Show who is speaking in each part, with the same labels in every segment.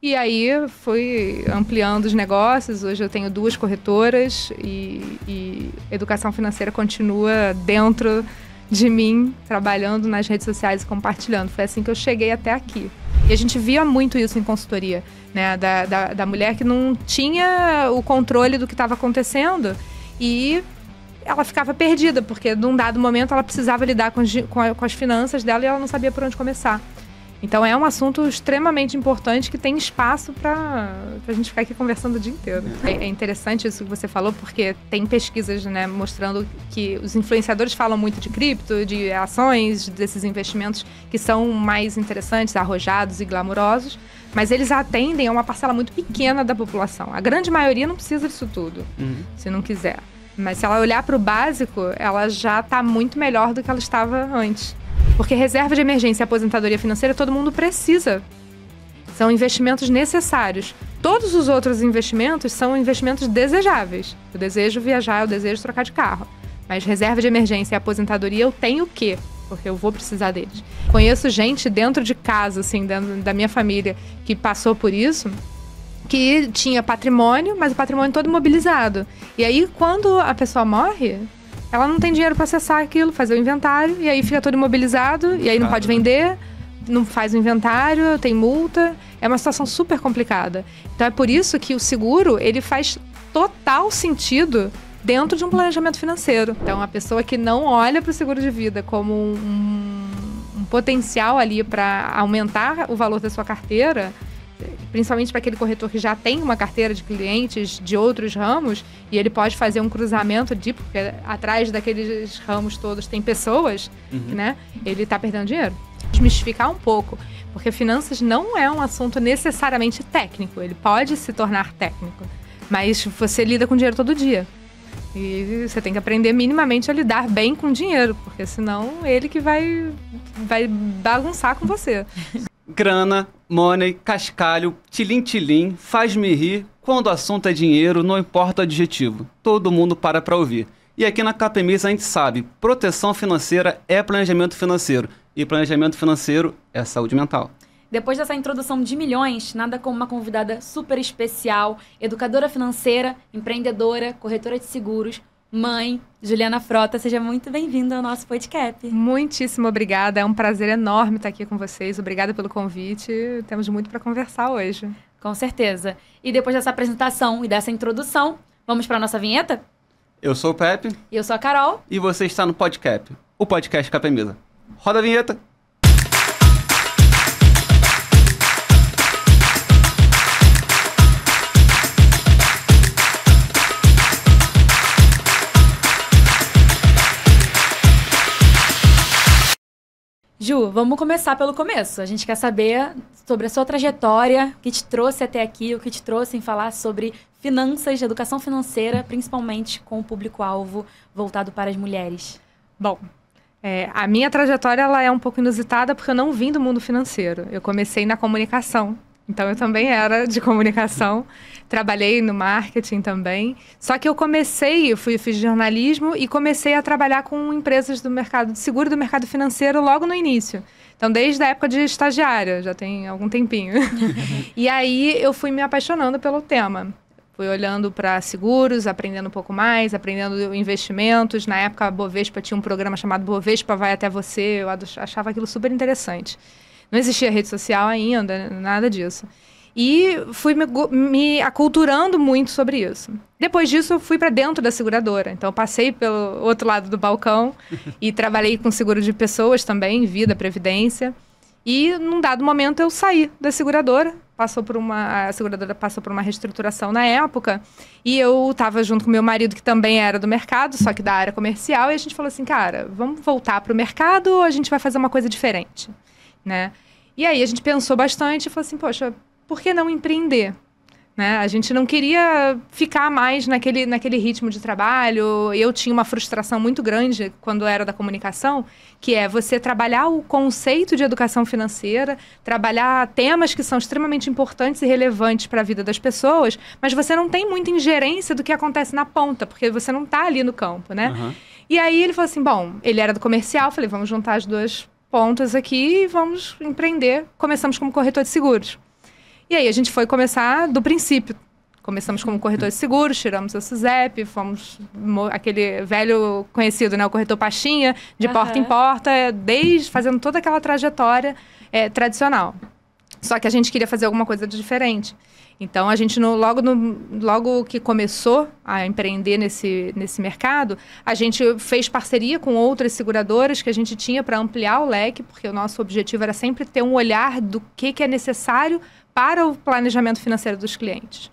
Speaker 1: E aí fui ampliando os negócios. Hoje eu tenho 2 corretoras e educação financeira continua dentro de mim, trabalhando nas redes sociais e compartilhando. Foi assim que eu cheguei até aqui. E a gente via muito isso em consultoria, né? Da mulher que não tinha o controle do que estava acontecendo e ela ficava perdida, porque num dado momento ela precisava lidar com as finanças dela e ela não sabia por onde começar. Então é um assunto extremamente importante que tem espaço para a gente ficar aqui conversando o dia inteiro. É interessante isso que você falou, porque tem pesquisas, né, mostrando que os influenciadores falam muito de cripto, de ações, desses investimentos que são mais interessantes, arrojados e glamurosos, mas eles atendem a uma parcela muito pequena da população. A grande maioria não precisa disso tudo, se não quiser. Mas se ela olhar para o básico, ela já está muito melhor do que ela estava antes. Porque reserva de emergência e aposentadoria financeira todo mundo precisa. São investimentos necessários. Todos os outros investimentos são investimentos desejáveis. Eu desejo viajar, eu desejo trocar de carro. Mas reserva de emergência e aposentadoria eu tenho o quê? Porque eu vou precisar deles. Conheço gente dentro de casa, assim, dentro da minha família, que passou por isso, que tinha patrimônio, mas o patrimônio todo imobilizado. E aí, quando a pessoa morre, ela não tem dinheiro para acessar aquilo, fazer o inventário, e aí fica todo imobilizado, e aí não pode vender, não faz o inventário, tem multa. É uma situação super complicada. Então é por isso que o seguro, ele faz total sentido dentro de um planejamento financeiro. Então a pessoa que não olha para o seguro de vida como um potencial ali para aumentar o valor da sua carteira, principalmente para aquele corretor que já tem uma carteira de clientes de outros ramos, e ele pode fazer um cruzamento porque atrás daqueles ramos todos tem pessoas, né? Ele está perdendo dinheiro. Desmistificar um pouco, porque finanças não é um assunto necessariamente técnico, ele pode se tornar técnico, mas você lida com dinheiro todo dia. E você tem que aprender minimamente a lidar bem com dinheiro, porque senão ele que vai bagunçar com você.
Speaker 2: Grana, money, cascalho, tilim-tilim, faz-me rir. Quando o assunto é dinheiro, não importa o adjetivo. Todo mundo para ouvir. E aqui na Capemisa a gente sabe, proteção financeira é planejamento financeiro. E planejamento financeiro é saúde mental.
Speaker 3: Depois dessa introdução de milhões, nada como uma convidada super especial, educadora financeira, empreendedora, corretora de seguros, mãe, Juliana Frota. Seja muito bem-vinda ao nosso podcast.
Speaker 1: Muitíssimo obrigada, é um prazer enorme estar aqui com vocês. Obrigada pelo convite, temos muito para conversar hoje.
Speaker 3: Com certeza. E depois dessa apresentação e dessa introdução, vamos para a nossa vinheta?
Speaker 2: Eu sou o Pepe.
Speaker 3: E eu sou a Carol.
Speaker 2: E você está no Podcap, o podcast Capemisa. Roda a vinheta.
Speaker 3: Ju, vamos começar pelo começo. A gente quer saber sobre a sua trajetória, o que te trouxe até aqui, o que te trouxe em falar sobre finanças, educação financeira, principalmente com o público-alvo voltado para as mulheres.
Speaker 1: Bom, a minha trajetória ela é um pouco inusitada porque eu não vim do mundo financeiro. Eu comecei na comunicação. Então, eu também era de comunicação, trabalhei no marketing também. Só que eu fiz jornalismo e comecei a trabalhar com empresas do mercado de seguro e do mercado financeiro logo no início. Então, desde a época de estagiária, já tem algum tempinho. E aí, eu fui me apaixonando pelo tema. Fui olhando para seguros, aprendendo um pouco mais, aprendendo investimentos. Na época, a Bovespa tinha um programa chamado Bovespa Vai Até Você. Eu achava aquilo super interessante. Não existia rede social ainda, nada disso. E fui me aculturando muito sobre isso. Depois disso, eu fui para dentro da seguradora. Então, eu passei pelo outro lado do balcão e trabalhei com seguro de pessoas também, vida, previdência. E, num dado momento, eu saí da seguradora. A seguradora passou por uma reestruturação na época. E eu estava junto com meu marido, que também era do mercado, só que da área comercial. E a gente falou assim, cara, vamos voltar para o mercado ou a gente vai fazer uma coisa diferente? Né? E aí a gente pensou bastante e falou assim, poxa, por que não empreender? Né? A gente não queria ficar mais naquele ritmo de trabalho. Eu tinha uma frustração muito grande quando era da comunicação, que é você trabalhar o conceito de educação financeira, trabalhar temas que são extremamente importantes e relevantes para a vida das pessoas, mas você não tem muita ingerência do que acontece na ponta, porque você não está ali no campo, né? Uhum. E aí ele falou assim, bom, ele era do comercial, falei, vamos juntar as duas pontas aqui e vamos empreender. Começamos como corretor de seguros. E aí a gente foi começar do princípio. Começamos como corretor de seguros, tiramos a SUSEP, fomos aquele velho conhecido, né? O corretor pastinha, de porta em porta, fazendo toda aquela trajetória tradicional. Só que a gente queria fazer alguma coisa de diferente. Então, a gente, logo que começou a empreender nesse mercado, a gente fez parceria com outras seguradoras que a gente tinha para ampliar o leque, porque o nosso objetivo era sempre ter um olhar do que é necessário para o planejamento financeiro dos clientes.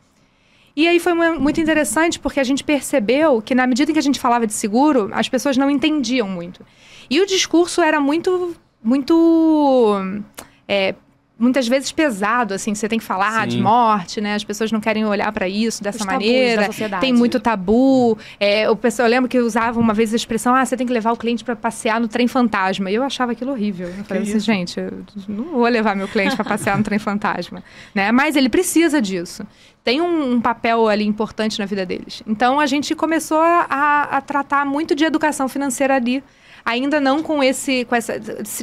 Speaker 1: E aí foi muito interessante, porque a gente percebeu que, na medida em que a gente falava de seguro, as pessoas não entendiam muito. E o discurso era muitas vezes pesado, assim, você tem que falar de morte, né? As pessoas não querem olhar para isso dessa maneira. Tem muito tabu. Eu lembro que eu usava uma vez a expressão, você tem que levar o cliente para passear no trem fantasma. E eu achava aquilo horrível. Eu falei assim, gente, eu não vou levar meu cliente para passear no trem fantasma, né? Mas ele precisa disso. Tem um papel ali importante na vida deles. Então, a gente começou a tratar muito de educação financeira ali, ainda não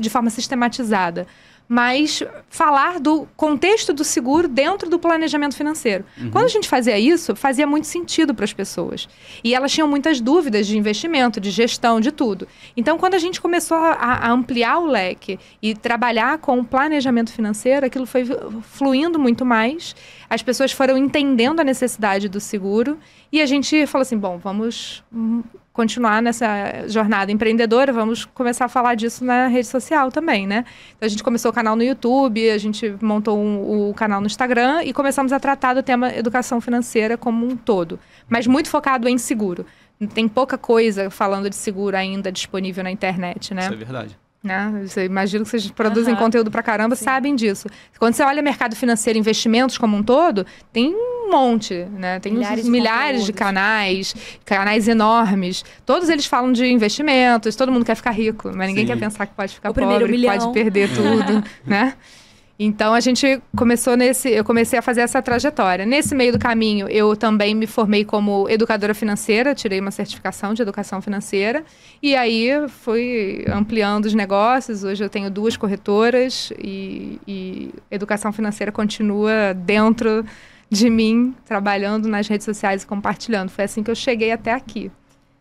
Speaker 1: de forma sistematizada, mas falar do contexto do seguro dentro do planejamento financeiro. Quando a gente fazia isso, fazia muito sentido para as pessoas. E elas tinham muitas dúvidas de investimento, de gestão, de tudo. Então, quando a gente começou a ampliar o leque e trabalhar com o planejamento financeiro, aquilo foi fluindo muito mais. As pessoas foram entendendo a necessidade do seguro. E a gente falou assim, bom, vamos continuar nessa jornada empreendedora, vamos começar a falar disso na rede social também, né? Então, a gente começou o canal no YouTube, a gente montou o canal no Instagram e começamos a tratar do tema educação financeira como um todo, mas muito focado em seguro. Tem pouca coisa falando de seguro ainda disponível na internet, né?
Speaker 2: Isso é verdade.
Speaker 1: Né? Você imagina que vocês produzem conteúdo pra caramba, sabem disso. Quando você olha mercado financeiro, investimentos como um todo, tem um monte, né? Tem milhares de canais enormes. Todos eles falam de investimentos, todo mundo quer ficar rico, mas ninguém quer pensar que pode ficar pobre, que pode perder tudo, né? Então, eu comecei a fazer essa trajetória. Nesse meio do caminho, eu também me formei como educadora financeira, tirei uma certificação de educação financeira, e aí fui ampliando os negócios. Hoje eu tenho 2 corretoras e educação financeira continua dentro de mim, trabalhando nas redes sociais e compartilhando. Foi assim que eu cheguei até aqui.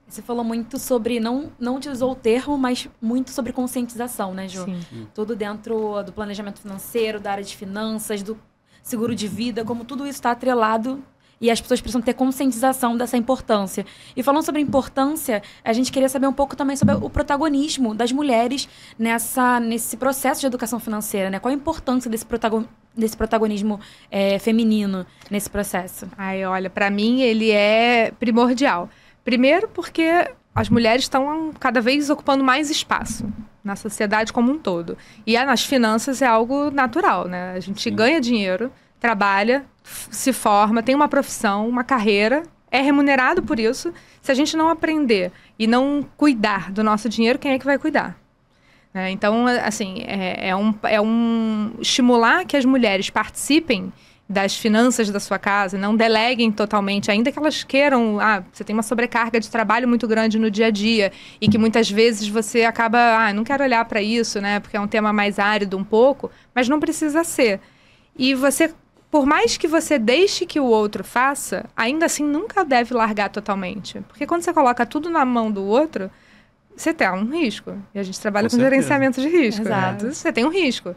Speaker 3: Você falou muito sobre, não utilizou o termo, mas muito sobre conscientização, né, Ju?
Speaker 1: Sim.
Speaker 3: Tudo dentro do planejamento financeiro, da área de finanças, do seguro de vida, como tudo isso está atrelado e as pessoas precisam ter conscientização dessa importância. E falando sobre importância, a gente queria saber um pouco também sobre o protagonismo das mulheres nesse processo de educação financeira, né? Qual a importância desse protagonismo feminino nesse processo?
Speaker 1: Olha, para mim ele é primordial. Primeiro porque as mulheres estão cada vez ocupando mais espaço na sociedade como um todo. E nas finanças é algo natural, né? A gente ganha dinheiro, trabalha, se forma, tem uma profissão, uma carreira, é remunerado por isso. Se a gente não aprender e não cuidar do nosso dinheiro, quem é que vai cuidar? Então, assim, estimular que as mulheres participem das finanças da sua casa, não deleguem totalmente, ainda que elas queiram, você tem uma sobrecarga de trabalho muito grande no dia a dia e que muitas vezes você acaba, não quero olhar para isso, né, porque é um tema mais árido um pouco, mas não precisa ser. E você, por mais que você deixe que o outro faça, ainda assim nunca deve largar totalmente, porque quando você coloca tudo na mão do outro, você tem um risco. E a gente trabalha com gerenciamento de risco.
Speaker 3: Exato.
Speaker 1: Né? Você tem um risco.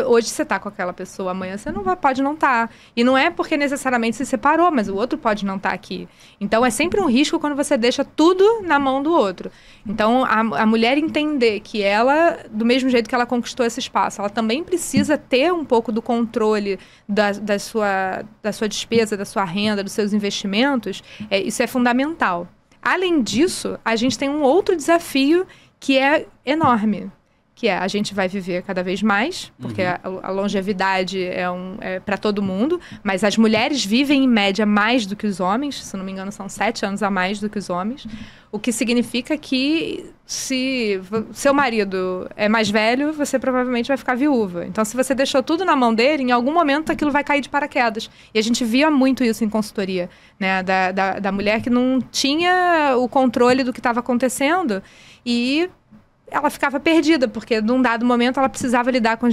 Speaker 1: Hoje você está com aquela pessoa, amanhã você pode não estar. E não é porque necessariamente se separou, mas o outro pode não estar aqui. Então, é sempre um risco quando você deixa tudo na mão do outro. Então, a mulher entender que ela, do mesmo jeito que ela conquistou esse espaço, ela também precisa ter um pouco do controle da sua despesa, da sua renda, dos seus investimentos, isso é fundamental. Além disso, a gente tem um outro desafio que é enorme, que a gente vai viver cada vez mais, porque a longevidade é para todo mundo, mas as mulheres vivem em média mais do que os homens, se não me engano são 7 anos a mais do que os homens, o que significa que se seu marido é mais velho, você provavelmente vai ficar viúva. Então, se você deixou tudo na mão dele, em algum momento aquilo vai cair de paraquedas. E a gente via muito isso em consultoria, né? Da mulher que não tinha o controle do que estava acontecendo e ela ficava perdida, porque num dado momento ela precisava lidar com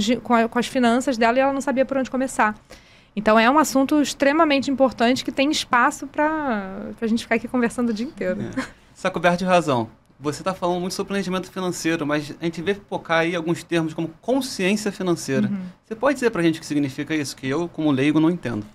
Speaker 1: as finanças dela e ela não sabia por onde começar. Então, é um assunto extremamente importante que tem espaço para a gente ficar aqui conversando o dia inteiro.
Speaker 2: Está coberto de razão. Você está falando muito sobre planejamento financeiro, mas a gente vê focar aí alguns termos como consciência financeira. Você pode dizer para a gente o que significa isso? Que eu, como leigo, não entendo.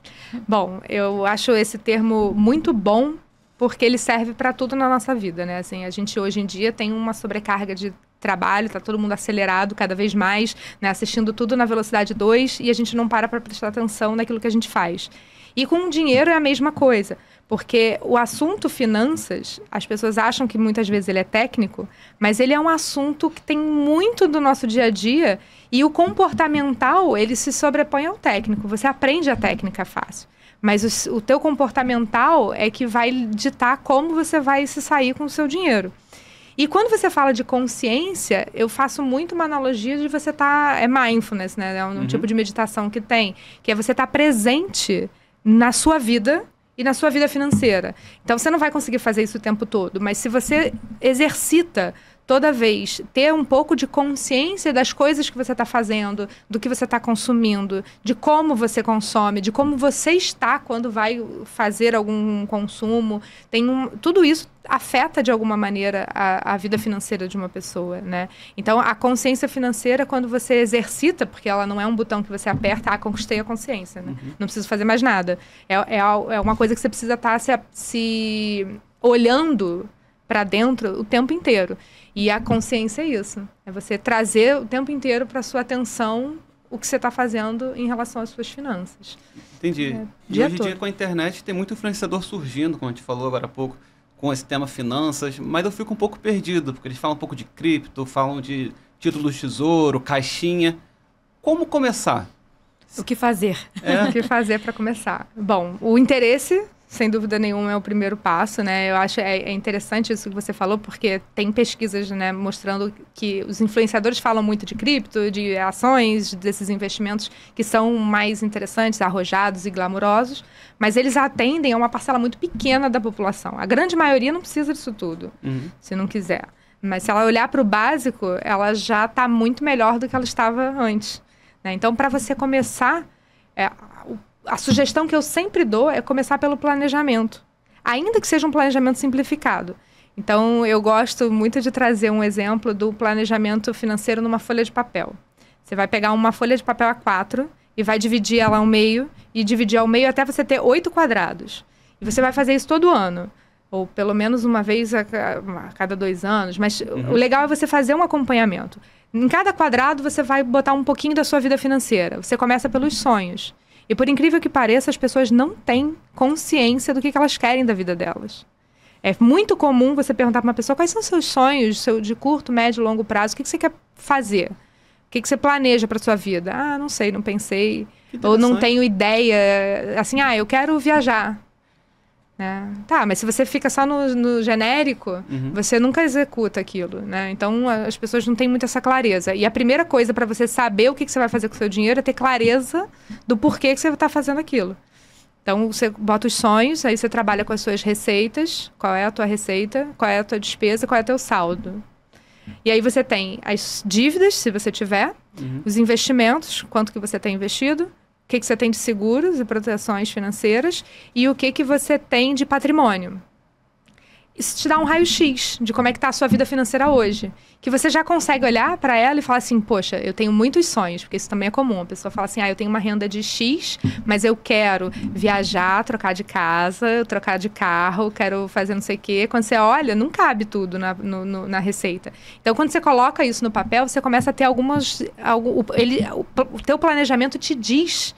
Speaker 1: Bom, eu acho esse termo muito bom porque ele serve para tudo na nossa vida, né? Assim, a gente hoje em dia tem uma sobrecarga de trabalho, tá todo mundo acelerado cada vez mais, né? Assistindo tudo na velocidade 2 e a gente não para prestar atenção naquilo que a gente faz. E com o dinheiro é a mesma coisa, porque o assunto finanças, as pessoas acham que muitas vezes ele é técnico, mas ele é um assunto que tem muito do nosso dia a dia e o comportamental, ele se sobrepõe ao técnico. Você aprende a técnica fácil, mas o teu comportamental é que vai ditar como você vai se sair com o seu dinheiro. E quando você fala de consciência, eu faço muito uma analogia de você estar... É mindfulness, né? É um tipo de meditação que tem, que é você estar presente na sua vida e na sua vida financeira. Então, você não vai conseguir fazer isso o tempo todo, mas se você exercita toda vez, ter um pouco de consciência das coisas que você está fazendo, do que você está consumindo, de como você consome, de como você está quando vai fazer algum consumo, tudo isso afeta de alguma maneira a vida financeira de uma pessoa, né? Então, a consciência financeira, quando você exercita, porque ela não é um botão que você aperta, conquistei a consciência, né? Não preciso fazer mais nada. É uma coisa que você precisa estar se olhando para dentro o tempo inteiro. E a consciência é isso. É você trazer o tempo inteiro para sua atenção o que você está fazendo em relação às suas finanças.
Speaker 2: Entendi. E hoje em dia, com a internet, tem muito influenciador surgindo, como a gente falou agora há pouco, com esse tema finanças, mas eu fico um pouco perdido, porque eles falam um pouco de cripto, falam de título do tesouro, caixinha. Como começar?
Speaker 3: O que fazer?
Speaker 1: O que fazer para começar? Bom, o interesse, sem dúvida nenhuma, é o primeiro passo, né? Eu acho interessante isso que você falou, porque tem pesquisas, né, mostrando que os influenciadores falam muito de cripto, de ações, desses investimentos que são mais interessantes, arrojados e glamurosos, mas eles atendem a uma parcela muito pequena da população. A grande maioria não precisa disso tudo, se não quiser. Mas se ela olhar para o básico, ela já está muito melhor do que ela estava antes, né? Então, para você começar... A sugestão que eu sempre dou é começar pelo planejamento, ainda que seja um planejamento simplificado. Então, eu gosto muito de trazer um exemplo do planejamento financeiro numa folha de papel. Você vai pegar uma folha de papel A4 e vai dividir ela ao meio, e dividir ao meio até você ter 8 quadrados. E você vai fazer isso todo ano, ou pelo menos uma vez a cada 2 anos. Mas o legal é você fazer um acompanhamento. Em cada quadrado, você vai botar um pouquinho da sua vida financeira. Você começa pelos sonhos. E por incrível que pareça, as pessoas não têm consciência do que elas querem da vida delas. É muito comum você perguntar para uma pessoa quais são os seus sonhos, de curto, médio e longo prazo, o que você quer fazer? O que você planeja para sua vida? Ah, não sei, não pensei. Ou não tenho ideia. Assim, eu quero viajar. Né? Tá, mas se você fica só no genérico, você nunca executa aquilo, né? Então, as pessoas não têm muito essa clareza. E a primeira coisa para você saber o que você vai fazer com o seu dinheiro é ter clareza do porquê que você está fazendo aquilo. Então, você bota os sonhos, aí você trabalha com as suas receitas, qual é a tua receita, qual é a tua despesa, qual é o teu saldo. E aí você tem as dívidas, se você tiver, os investimentos, quanto que você tem investido, o que você tem de seguros e proteções financeiras e o que você tem de patrimônio. Isso te dá um raio-x de como é que está a sua vida financeira hoje. Que você já consegue olhar para ela e falar assim, poxa, eu tenho muitos sonhos, porque isso também é comum. A pessoa fala assim, eu tenho uma renda de X, mas eu quero viajar, trocar de casa, trocar de carro, quero fazer não sei o quê. Quando você olha, não cabe tudo na receita. Então, quando você coloca isso no papel, você começa a ter o teu planejamento te diz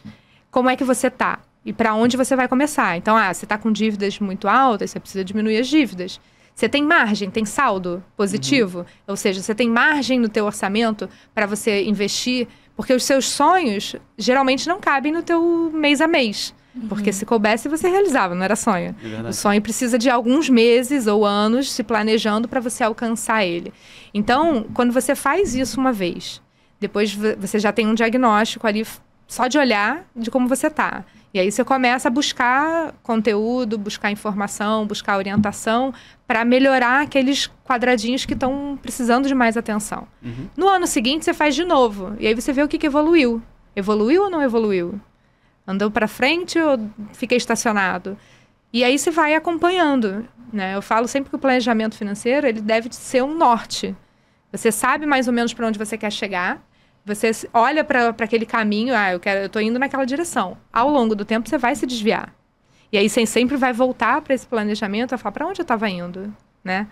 Speaker 1: como é que você está. E para onde você vai começar. Então, você está com dívidas muito altas, você precisa diminuir as dívidas. Você tem margem, tem saldo positivo? Ou seja, você tem margem no teu orçamento para você investir? Porque os seus sonhos, geralmente, não cabem no teu mês a mês. Porque se coubesse, você realizava, não era sonho. O sonho precisa de alguns meses ou anos se planejando para você alcançar ele. Então, quando você faz isso uma vez, depois você já tem um diagnóstico ali, só de olhar de como você está. E aí você começa a buscar conteúdo, buscar informação, buscar orientação para melhorar aqueles quadradinhos que estão precisando de mais atenção. No ano seguinte, você faz de novo. E aí você vê o que evoluiu. Evoluiu ou não evoluiu? Andou para frente ou fiquei estacionado? E aí você vai acompanhando, né? Eu falo sempre que o planejamento financeiro, ele deve ser um norte. Você sabe mais ou menos para onde você quer chegar, você olha para aquele caminho, eu tô indo naquela direção. Ao longo do tempo, você vai se desviar. E aí você sempre vai voltar para esse planejamento e falar, para onde eu estava indo, né?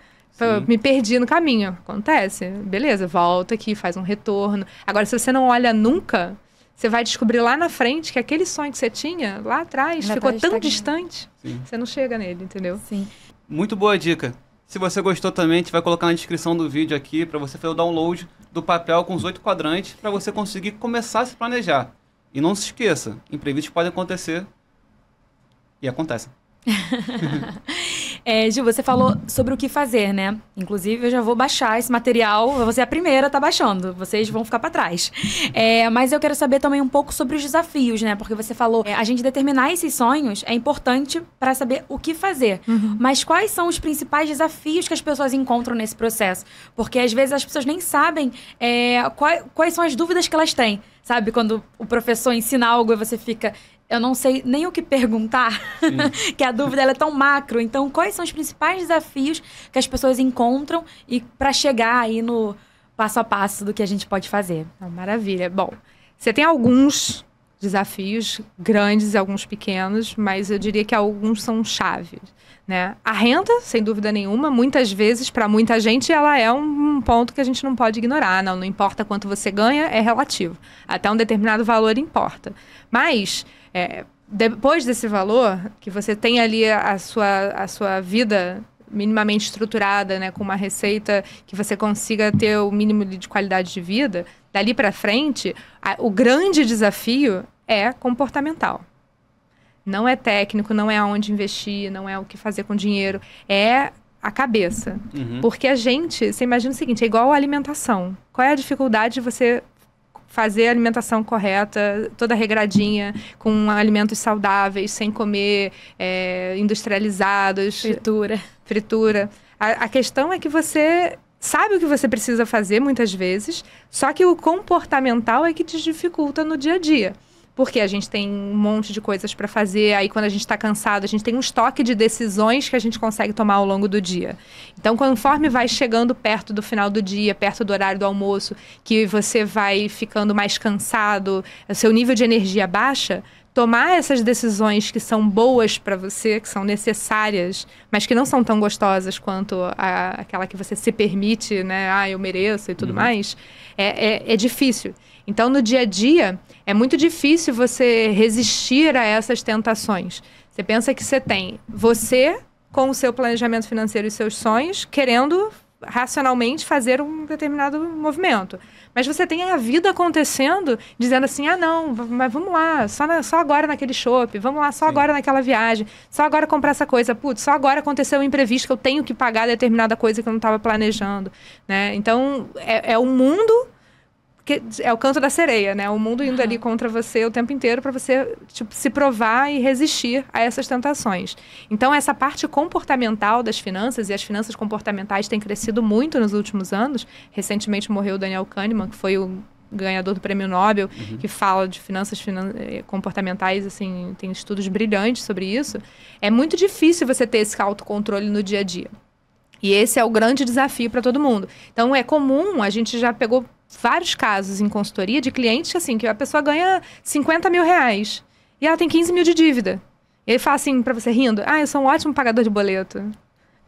Speaker 1: Me perdi no caminho. Acontece. Beleza, volta aqui, faz um retorno. Agora, se você não olha nunca, você vai descobrir lá na frente que aquele sonho que você tinha lá atrás ficou tão distante, você não chega nele, entendeu?
Speaker 3: Sim.
Speaker 2: Muito boa dica. Se você gostou também, a gente vai colocar na descrição do vídeo aqui para você fazer o download do papel com os 8 quadrantes para você conseguir começar a se planejar. E não se esqueça, imprevistos podem acontecer e acontecem.
Speaker 3: Gil, você falou sobre o que fazer, né? Inclusive, eu já vou baixar esse material. Você é a primeira a tá baixando. Vocês vão ficar para trás. Mas eu quero saber também um pouco sobre os desafios, né? Porque você falou, a gente determinar esses sonhos é importante para saber o que fazer. Mas quais são os principais desafios que as pessoas encontram nesse processo? Porque, às vezes, as pessoas nem sabem quais são as dúvidas que elas têm. Sabe? Quando o professor ensina algo e você fica... Eu não sei nem o que perguntar, que a dúvida ela é tão macro. Então, quais são os principais desafios que as pessoas encontram e para chegar aí no passo a passo do que a gente pode fazer?
Speaker 1: Maravilha. Bom, você tem alguns desafios grandes e alguns pequenos, mas eu diria que alguns são chaves, né? A renda, sem dúvida nenhuma, muitas vezes, para muita gente, ela é um ponto que a gente não pode ignorar. Não importa quanto você ganha, é relativo. Até um determinado valor importa. Mas... depois desse valor, que você tem ali a sua vida minimamente estruturada, né, com uma receita que você consiga ter o mínimo de qualidade de vida, dali para frente, o grande desafio é comportamental. Não é técnico, não é aonde investir, não é o que fazer com dinheiro, é a cabeça. Porque você imagina o seguinte, é igual a alimentação. Qual é a dificuldade de você fazer a alimentação correta, toda regradinha, com alimentos saudáveis, sem comer industrializados. Fritura. A questão é que você sabe o que você precisa fazer, muitas vezes, só que o comportamental é que te dificulta no dia a dia. Porque a gente tem um monte de coisas para fazer, aí quando a gente está cansado, a gente tem um estoque de decisões que a gente consegue tomar ao longo do dia. Então, conforme vai chegando perto do final do dia, perto do horário do almoço, que você vai ficando mais cansado, o seu nível de energia baixa, tomar essas decisões que são boas para você, que são necessárias, mas que não são tão gostosas quanto aquela que você se permite, né? Eu mereço e tudo mais, é difícil. Então, no dia a dia, é muito difícil você resistir a essas tentações. Você pensa que você tem você, com o seu planejamento financeiro e seus sonhos, querendo racionalmente fazer um determinado movimento. Mas você tem a vida acontecendo, dizendo assim, não, mas vamos lá, só agora naquele shopping, vamos lá, só agora naquela viagem, só agora comprar essa coisa, só agora aconteceu um imprevisto que eu tenho que pagar determinada coisa que eu não estava planejando, né? Então, é um mundo... que é o canto da sereia, né? O mundo indo ali contra você o tempo inteiro para você se provar e resistir a essas tentações. Então, essa parte comportamental das finanças, e as finanças comportamentais têm crescido muito nos últimos anos. Recentemente morreu o Daniel Kahneman, que foi o ganhador do Prêmio Nobel, que fala de finanças comportamentais, assim, tem estudos brilhantes sobre isso. É muito difícil você ter esse autocontrole no dia a dia. E esse é o grande desafio para todo mundo. Então, é comum, a gente já pegou vários casos em consultoria de clientes assim, que a pessoa ganha 50 mil reais e ela tem 15 mil de dívida. E ele fala assim pra você rindo, eu sou um ótimo pagador de boleto.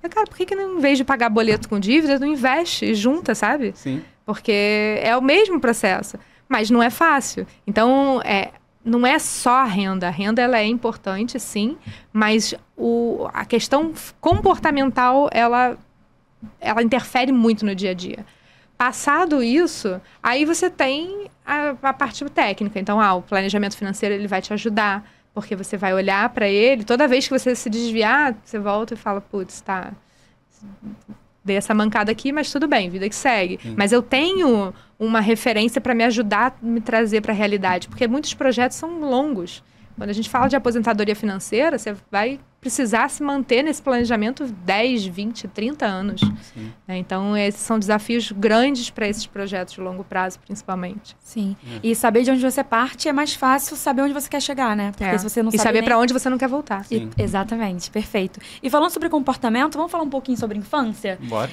Speaker 1: Cara, por que não, em vez de pagar boleto com dívida, não investe e junta, sabe?
Speaker 2: Sim.
Speaker 1: Porque é o mesmo processo, mas não é fácil. Então, não é só a renda. A renda, ela é importante, sim, mas a questão comportamental, ela interfere muito no dia a dia. Passado isso, aí você tem a parte técnica. Então, o planejamento financeiro ele vai te ajudar, porque você vai olhar para ele. Toda vez que você se desviar, você volta e fala, putz, dei essa mancada aqui, mas tudo bem, vida que segue. Mas eu tenho uma referência para me ajudar a me trazer para a realidade, porque muitos projetos são longos. Quando a gente fala de aposentadoria financeira, você vai precisar se manter nesse planejamento 10, 20, 30 anos. Né? Então, esses são desafios grandes para esses projetos de longo prazo, principalmente.
Speaker 3: Sim. E saber de onde você parte é mais fácil saber onde você quer chegar, né? Porque se você não
Speaker 1: sabe saber para onde você não quer voltar.
Speaker 3: Exatamente, perfeito. E falando sobre comportamento, vamos falar um pouquinho sobre infância?
Speaker 2: Bora.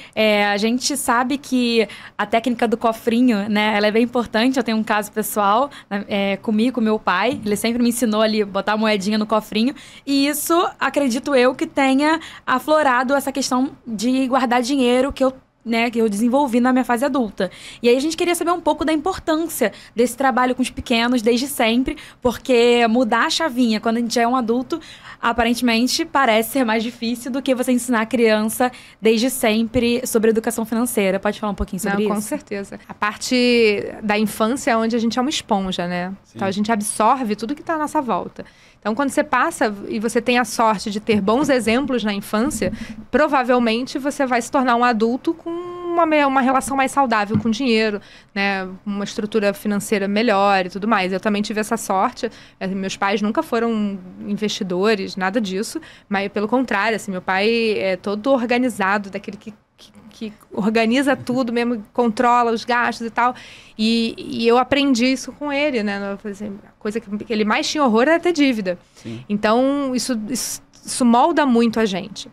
Speaker 3: A gente sabe que a técnica do cofrinho, né, ela é bem importante. Eu tenho um caso pessoal comigo, com meu pai. Ele sempre me ensinou ali, botar a moedinha no cofrinho. E isso, acredito eu, que tenha aflorado essa questão de guardar dinheiro que eu desenvolvi na minha fase adulta. E aí a gente queria saber um pouco da importância desse trabalho com os pequenos desde sempre, porque mudar a chavinha quando a gente já é um adulto, aparentemente parece ser mais difícil do que você ensinar a criança desde sempre sobre educação financeira. Pode falar um pouquinho sobre isso?
Speaker 1: Com certeza. A parte da infância é onde a gente é uma esponja, né? Então a gente absorve tudo que está à nossa volta. Então, quando você passa e você tem a sorte de ter bons exemplos na infância, provavelmente você vai se tornar um adulto com uma relação mais saudável com o dinheiro, né? Uma estrutura financeira melhor e tudo mais. Eu também tive essa sorte. Meus pais nunca foram investidores, nada disso. Mas, pelo contrário, assim, meu pai é todo organizado, daquele que organiza tudo mesmo, controla os gastos e tal. E eu aprendi isso com ele, né? A coisa que ele mais tinha horror era ter dívida. Então, isso molda muito a gente.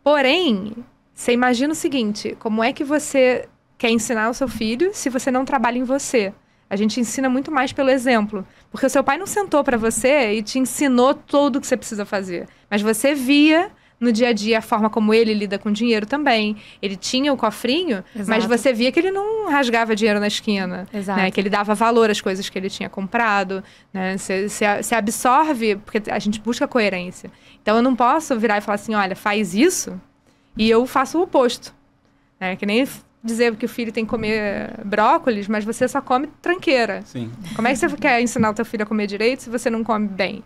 Speaker 1: Porém, você imagina o seguinte, como é que você quer ensinar o seu filho se você não trabalha em você? A gente ensina muito mais pelo exemplo. Porque o seu pai não sentou para você e te ensinou tudo o que você precisa fazer. Mas você via no dia a dia a forma como ele lida com dinheiro também. Ele tinha o cofrinho, mas você via que ele não rasgava dinheiro na esquina. Né? Que ele dava valor às coisas que ele tinha comprado. Né? Você absorve, porque a gente busca coerência. Então eu não posso virar e falar assim, olha, faz isso e eu faço o oposto. Né? Que nem dizer que o filho tem que comer brócolis, mas você só come tranqueira. Como é que você quer ensinar o teu filho a comer direito se você não come bem?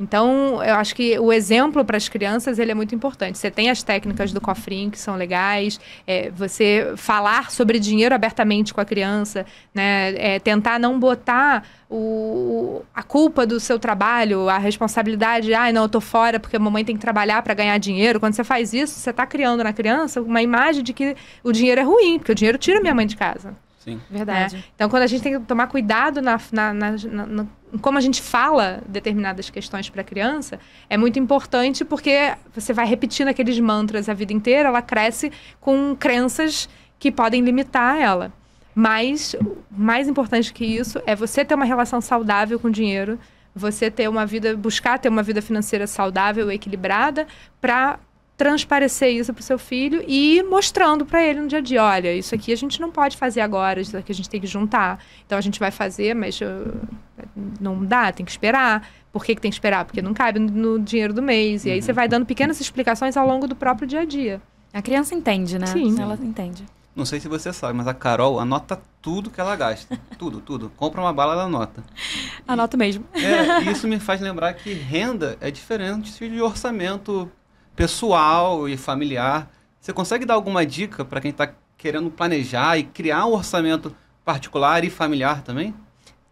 Speaker 1: Então, eu acho que o exemplo para as crianças, ele é muito importante. Você tem as técnicas do cofrinho, que são legais. Você falar sobre dinheiro abertamente com a criança, né? Tentar não botar a culpa do seu trabalho, a responsabilidade. Não, eu tô fora porque a mamãe tem que trabalhar para ganhar dinheiro. Quando você faz isso, você está criando na criança uma imagem de que o dinheiro é ruim, porque o dinheiro tira minha mãe de casa.
Speaker 3: Verdade.
Speaker 1: Então, quando a gente tem que tomar cuidado como a gente fala determinadas questões para a criança, é muito importante porque você vai repetindo aqueles mantras a vida inteira, ela cresce com crenças que podem limitar ela. Mas, mais importante que isso, é você ter uma relação saudável com o dinheiro, você buscar ter uma vida financeira saudável, equilibrada, para transparecer isso para o seu filho e ir mostrando para ele no dia a dia, olha, isso aqui a gente não pode fazer agora, isso aqui a gente tem que juntar. Então a gente vai fazer, mas não dá, tem que esperar. Por que tem que esperar? Porque não cabe no dinheiro do mês. E aí você vai dando pequenas explicações ao longo do próprio dia a dia.
Speaker 3: A criança entende, né?
Speaker 1: Sim.
Speaker 3: Ela entende.
Speaker 2: Não sei se você sabe, mas a Carol anota tudo que ela gasta. Tudo. Compra uma bala, ela anota.
Speaker 3: Anoto mesmo.
Speaker 2: E isso me faz lembrar que renda é diferente de orçamento pessoal e familiar. Você consegue dar alguma dica para quem está querendo planejar e criar um orçamento particular e familiar também?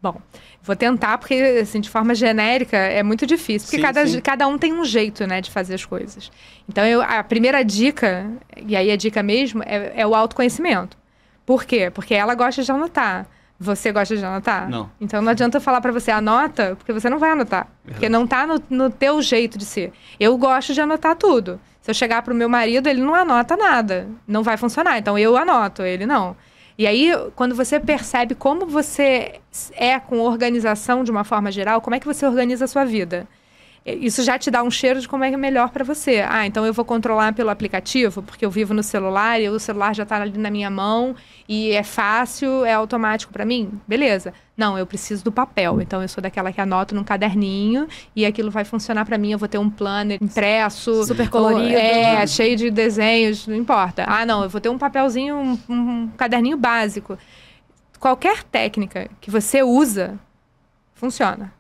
Speaker 1: Bom, vou tentar, porque assim, de forma genérica é muito difícil, porque cada um tem um jeito, né, de fazer as coisas. Então, a primeira dica, e aí a dica mesmo, é o autoconhecimento. Por quê? Porque ela gosta de anotar. Você gosta de anotar?
Speaker 2: Não.
Speaker 1: Então não adianta eu falar pra você, anota, porque você não vai anotar. Porque não tá no teu jeito de ser. Eu gosto de anotar tudo. Se eu chegar pro meu marido, ele não anota nada. Não vai funcionar. Então eu anoto, ele não. E aí, quando você percebe como você é com organização de uma forma geral, como é que você organiza a sua vida? Isso já te dá um cheiro de como é melhor para você. Então eu vou controlar pelo aplicativo, porque eu vivo no celular e o celular já está ali na minha mão e é fácil, é automático para mim? Beleza. Não, eu preciso do papel. Então eu sou daquela que anoto num caderninho e aquilo vai funcionar para mim. Eu vou ter um planner impresso.
Speaker 3: Super colorido.
Speaker 1: Cheio de desenhos, não importa. Não, eu vou ter um papelzinho, um caderninho básico. Qualquer técnica que você usa, funciona.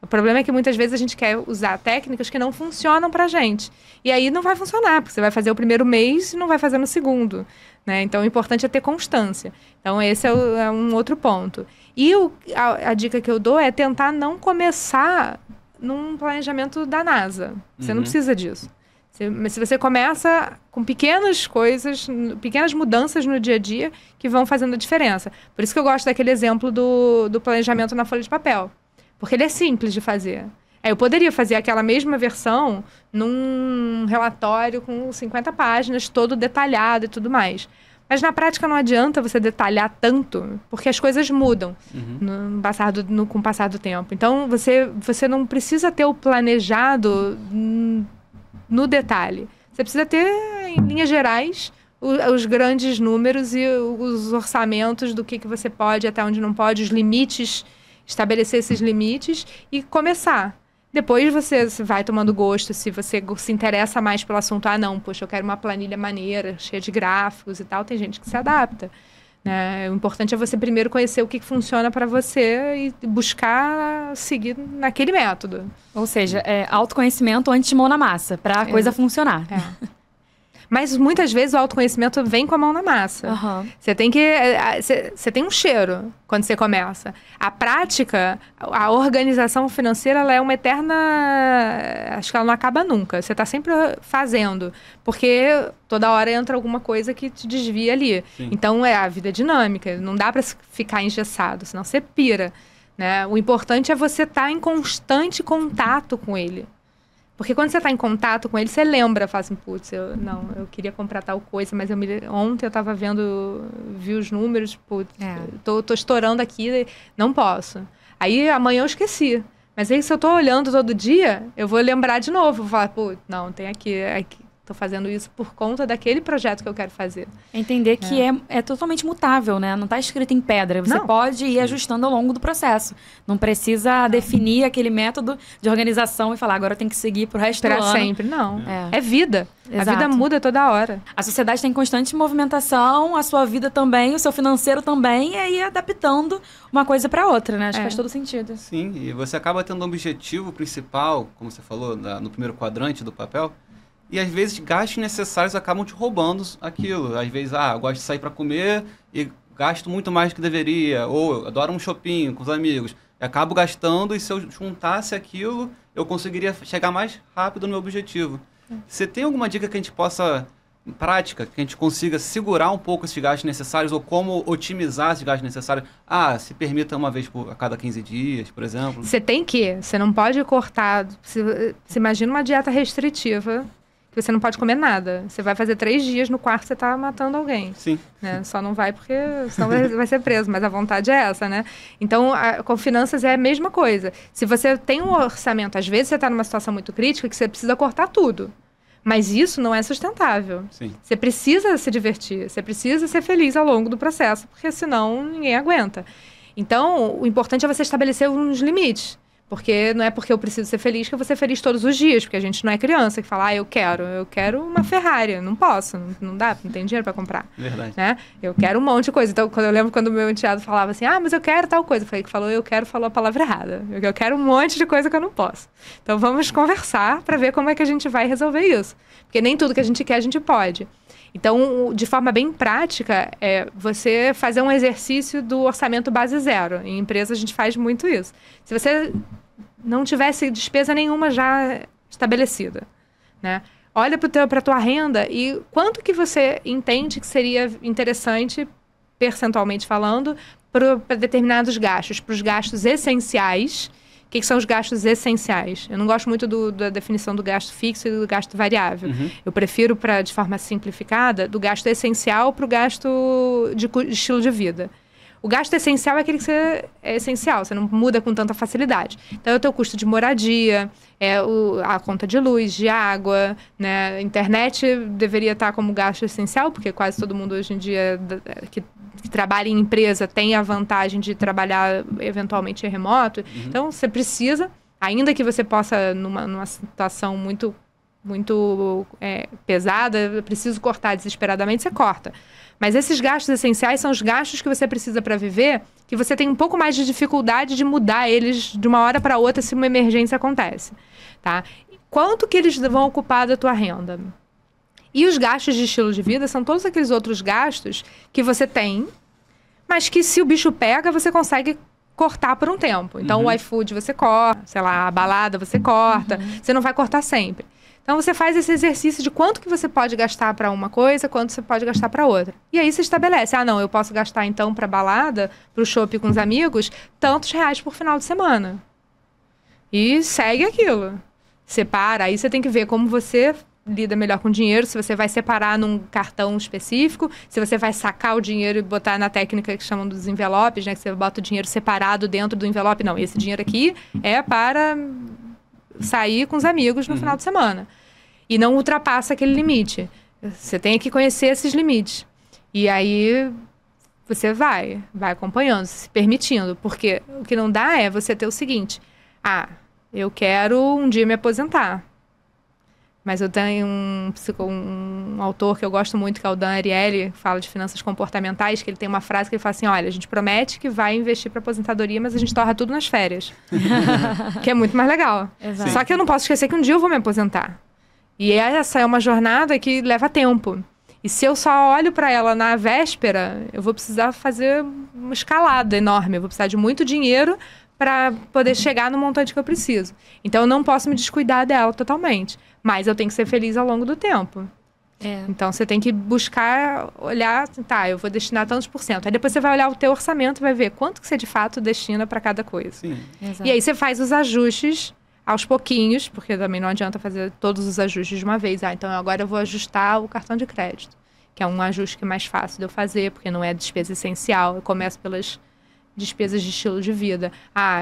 Speaker 1: O problema é que muitas vezes a gente quer usar técnicas que não funcionam pra gente. E aí não vai funcionar, porque você vai fazer o primeiro mês e não vai fazer no segundo. Né? Então, o importante é ter constância. Então, esse é um outro ponto. E a dica que eu dou é tentar não começar num planejamento da NASA. Você não precisa disso. Mas se você começa com pequenas coisas, pequenas mudanças no dia a dia que vão fazendo a diferença. Por isso que eu gosto daquele exemplo do planejamento na folha de papel. Porque ele é simples de fazer. Eu poderia fazer aquela mesma versão num relatório com 50 páginas, todo detalhado e tudo mais. Mas na prática não adianta você detalhar tanto, porque as coisas mudam com o passar do tempo. Então, você não precisa ter o planejado no detalhe. Você precisa ter, em linhas gerais, os grandes números e os orçamentos do que você pode, até onde não pode, os limites, estabelecer esses limites e começar. Depois você vai tomando gosto, se você se interessa mais pelo assunto. Não, poxa, eu quero uma planilha maneira, cheia de gráficos e tal. Tem gente que se adapta, né? O importante é você primeiro conhecer o que funciona para você e buscar seguir naquele método.
Speaker 3: Ou seja, autoconhecimento antes de mão na massa, para a coisa funcionar.
Speaker 1: Mas muitas vezes o autoconhecimento vem com a mão na massa. Você tem que... Você tem um cheiro quando você começa. A prática, a organização financeira, ela é uma eterna... Acho que ela não acaba nunca. Você está sempre fazendo. Porque toda hora entra alguma coisa que te desvia ali.
Speaker 2: Sim.
Speaker 1: Então, a vida é dinâmica. Não dá para ficar engessado, senão você pira, né? O importante é você estar em constante contato com ele. Porque quando você está em contato com ele, você lembra, fala assim, putz, eu queria comprar tal coisa, mas ontem eu estava vi os números, putz, tô estourando aqui, não posso. Aí amanhã eu esqueci. Mas aí se eu estou olhando todo dia, eu vou lembrar de novo, vou falar, putz, não, tem aqui, estou fazendo isso por conta daquele projeto que eu quero fazer.
Speaker 3: Entender que é totalmente mutável, né? Não está escrito em pedra. Você pode ir ajustando ao longo do processo. Não precisa definir aquele método de organização e falar, agora eu tenho que seguir pro resto do ano.
Speaker 1: Para sempre, não. É vida.
Speaker 3: Exato.
Speaker 1: A vida muda toda hora.
Speaker 3: A sociedade tem constante movimentação, a sua vida também, o seu financeiro também, e aí adaptando uma coisa para outra, né? Acho que faz todo sentido.
Speaker 2: Sim, e você acaba tendo um objetivo principal, como você falou, no primeiro quadrante do papel. E às vezes gastos necessários acabam te roubando aquilo. Às vezes, eu gosto de sair para comer e gasto muito mais do que deveria. Ou eu adoro um shopping com os amigos. Eu acabo gastando e se eu juntasse aquilo, eu conseguiria chegar mais rápido no meu objetivo. Você tem alguma dica que a gente possa, em prática, que a gente consiga segurar um pouco esses gastos necessários ou como otimizar esses gastos necessários? Se permita uma vez a cada 15 dias, por exemplo.
Speaker 1: Você não pode cortar. Você imagina uma dieta restritiva. Que você não pode comer nada. Você vai fazer 3 dias no quarto, você está matando alguém.
Speaker 2: Sim.
Speaker 1: Né? Só não vai porque senão vai ser preso, mas a vontade é essa, né? Então, com finanças é a mesma coisa. Se você tem um orçamento, às vezes você está numa situação muito crítica que você precisa cortar tudo. Mas isso não é sustentável.
Speaker 2: Sim.
Speaker 1: Você precisa se divertir, você precisa ser feliz ao longo do processo, porque senão ninguém aguenta. Então, o importante é você estabelecer uns limites. Porque não é porque eu preciso ser feliz que eu vou ser feliz todos os dias. Porque a gente não é criança que fala, eu quero uma Ferrari. Não posso, não dá, não tem dinheiro para comprar.
Speaker 2: Verdade.
Speaker 1: Né? Eu quero um monte de coisa. Então, eu lembro quando o meu enteado falava assim, mas eu quero tal coisa. Eu falei que falou a palavra errada. Eu quero um monte de coisa que eu não posso. Então, vamos conversar para ver como é que a gente vai resolver isso. Porque nem tudo que a gente quer, a gente pode. Então, de forma bem prática, você fazer um exercício do orçamento base zero. Em empresa, a gente faz muito isso. Se você não tivesse despesa nenhuma já estabelecida, né? Olha para a tua renda e quanto que você entende que seria interessante, percentualmente falando, para determinados gastos. Para os gastos essenciais. O que são os gastos essenciais? Eu não gosto muito da definição do gasto fixo e do gasto variável. Eu prefiro, de forma simplificada, do gasto essencial para o gasto de estilo de vida. O gasto essencial é aquele que é essencial, você não muda com tanta facilidade. Então, é o teu custo de moradia, a conta de luz, de água, né? Internet deveria estar como gasto essencial, porque quase todo mundo hoje em dia que trabalha em empresa tem a vantagem de trabalhar eventualmente remoto. Então, você precisa, ainda que você possa, numa situação muito pesada, eu preciso cortar desesperadamente, você corta. Mas esses gastos essenciais são os gastos que você precisa para viver, que você tem um pouco mais de dificuldade de mudar eles de uma hora para outra se uma emergência acontece. Tá? Quanto que eles vão ocupar da tua renda? E os gastos de estilo de vida são todos aqueles outros gastos que você tem, mas que se o bicho pega, você consegue cortar por um tempo. Então, o iFood você corta, sei lá, a balada você corta. Você não vai cortar sempre. Então, você faz esse exercício de quanto que você pode gastar para uma coisa, quanto você pode gastar para outra. E aí, você estabelece. Não, eu posso gastar, então, para balada, para o shopping com os amigos, tantos reais por final de semana. E segue aquilo. Separa. Aí, você tem que ver como você lida melhor com o dinheiro, se você vai separar num cartão específico, se você vai sacar o dinheiro e botar na técnica que chamam dos envelopes, né? Que você bota o dinheiro separado dentro do envelope. Não, esse dinheiro aqui é para sair com os amigos no final de semana. E não ultrapassa aquele limite. Você tem que conhecer esses limites. E aí você vai acompanhando, se permitindo. Porque o que não dá é você ter o seguinte: eu quero um dia me aposentar. Mas eu tenho um autor que eu gosto muito, que é o Dan Ariely, que fala de finanças comportamentais, que ele tem uma frase que ele fala assim: olha, a gente promete que vai investir para aposentadoria, mas a gente torra tudo nas férias. Que é muito mais legal.
Speaker 3: Exato.
Speaker 1: Só que eu não posso esquecer que um dia eu vou me aposentar. E essa é uma jornada que leva tempo. E se eu só olho para ela na véspera, eu vou precisar fazer uma escalada enorme. Eu vou precisar de muito dinheiro para poder chegar no montante que eu preciso. Então, eu não posso me descuidar dela totalmente. Mas eu tenho que ser feliz ao longo do tempo. Então, você tem que buscar, olhar, eu vou destinar tantos %. Aí depois você vai olhar o teu orçamento e vai ver quanto que você de fato destina para cada coisa.
Speaker 2: Sim.
Speaker 1: E aí você faz os ajustes aos pouquinhos, porque também não adianta fazer todos os ajustes de uma vez. Então agora eu vou ajustar o cartão de crédito, que é um ajuste que é mais fácil de eu fazer, porque não é despesa essencial. Eu começo pelas despesas de estilo de vida.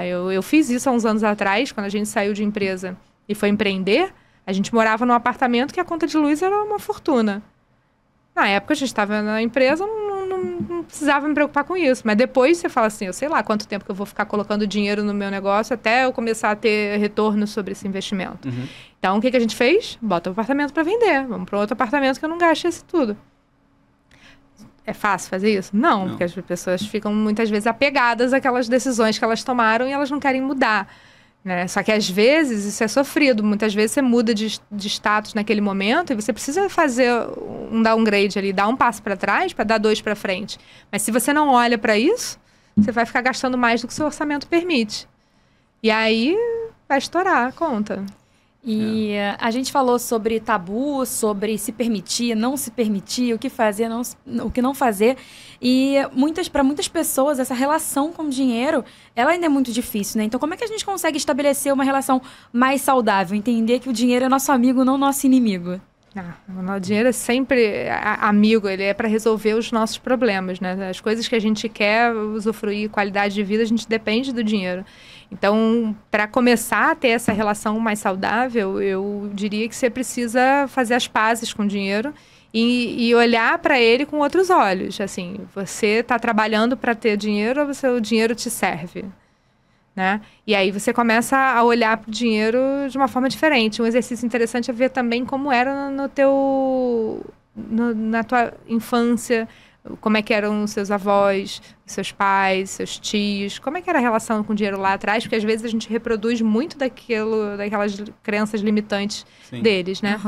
Speaker 1: Eu fiz isso há uns anos atrás, quando a gente saiu de empresa e foi empreender. A gente morava num apartamento que a conta de luz era uma fortuna. Na época, a gente estava na empresa, não precisava me preocupar com isso. Mas depois você fala assim, eu sei lá quanto tempo que eu vou ficar colocando dinheiro no meu negócio até eu começar a ter retorno sobre esse investimento. Então, o que a gente fez? Bota o apartamento para vender. Vamos para outro apartamento que eu não gaste isso tudo. É fácil fazer isso? Não, porque as pessoas ficam muitas vezes apegadas àquelas decisões que elas tomaram e elas não querem mudar. Né? Só que às vezes isso é sofrido. Muitas vezes você muda de status naquele momento e você precisa fazer um downgrade ali, dar um passo para trás para dar 2 para frente. Mas se você não olha para isso, você vai ficar gastando mais do que o seu orçamento permite. E aí vai estourar a conta.
Speaker 3: E a gente falou sobre tabu, sobre se permitir, não se permitir, o que fazer, o que não fazer. E para muitas pessoas, essa relação com o dinheiro, ela ainda é muito difícil, né? Então, como é que a gente consegue estabelecer uma relação mais saudável? Entender que o dinheiro é nosso amigo, não nosso inimigo?
Speaker 1: O dinheiro é sempre amigo, ele é para resolver os nossos problemas, né? As coisas que a gente quer usufruir, qualidade de vida, a gente depende do dinheiro. Então, para começar a ter essa relação mais saudável, eu diria que você precisa fazer as pazes com o dinheiro e olhar para ele com outros olhos. Assim, você está trabalhando para ter dinheiro ou o dinheiro te serve? Né? E aí você começa a olhar para o dinheiro de uma forma diferente. Um exercício interessante é ver também como era na tua infância, como é que eram os seus avós, os seus pais, seus tios, como é que era a relação com o dinheiro lá atrás, porque às vezes a gente reproduz muito daquelas crenças limitantes deles, né?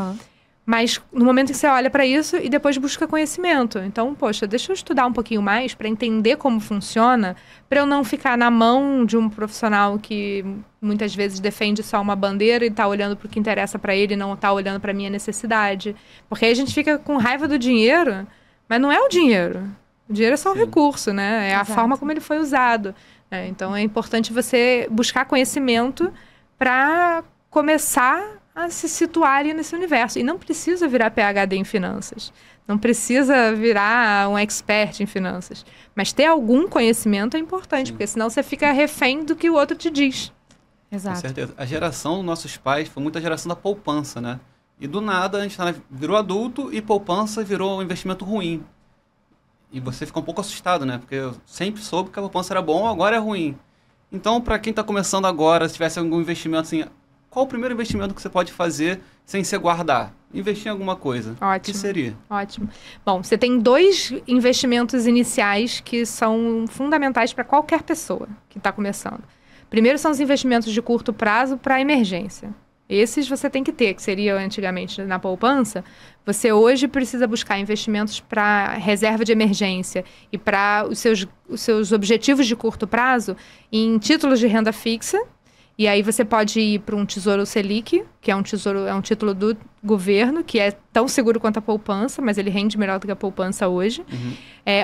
Speaker 1: Mas no momento que você olha para isso e depois busca conhecimento. Então, poxa, deixa eu estudar um pouquinho mais para entender como funciona, para eu não ficar na mão de um profissional que muitas vezes defende só uma bandeira e está olhando para o que interessa para ele e não está olhando para a minha necessidade. Porque aí a gente fica com raiva do dinheiro, mas não é o dinheiro. O dinheiro é só um recurso, né? É a forma como ele foi usado. Né? Então, é importante você buscar conhecimento para começar a se situar ali nesse universo. E não precisa virar PhD em finanças. Não precisa virar um expert em finanças. Mas ter algum conhecimento é importante, porque senão você fica refém do que o outro te diz.
Speaker 3: Exato.
Speaker 2: Com certeza. A geração dos nossos pais foi muita geração da poupança, né? E do nada a gente virou adulto e poupança virou um investimento ruim. E você fica um pouco assustado, né? Porque eu sempre soube que a poupança era bom, agora é ruim. Então, para quem está começando agora, se tivesse algum investimento assim, qual o primeiro investimento que você pode fazer sem se guardar? Investir em alguma coisa.
Speaker 1: Ótimo.
Speaker 2: O que seria?
Speaker 1: Ótimo. Bom, você tem 2 investimentos iniciais que são fundamentais para qualquer pessoa que está começando. Primeiro são os investimentos de curto prazo para emergência. Esses você tem que ter, que seria antigamente na poupança. Você hoje precisa buscar investimentos para reserva de emergência e para os seus objetivos de curto prazo em títulos de renda fixa. E aí você pode ir para um Tesouro Selic, que é um título do governo, que é tão seguro quanto a poupança, mas ele rende melhor do que a poupança hoje.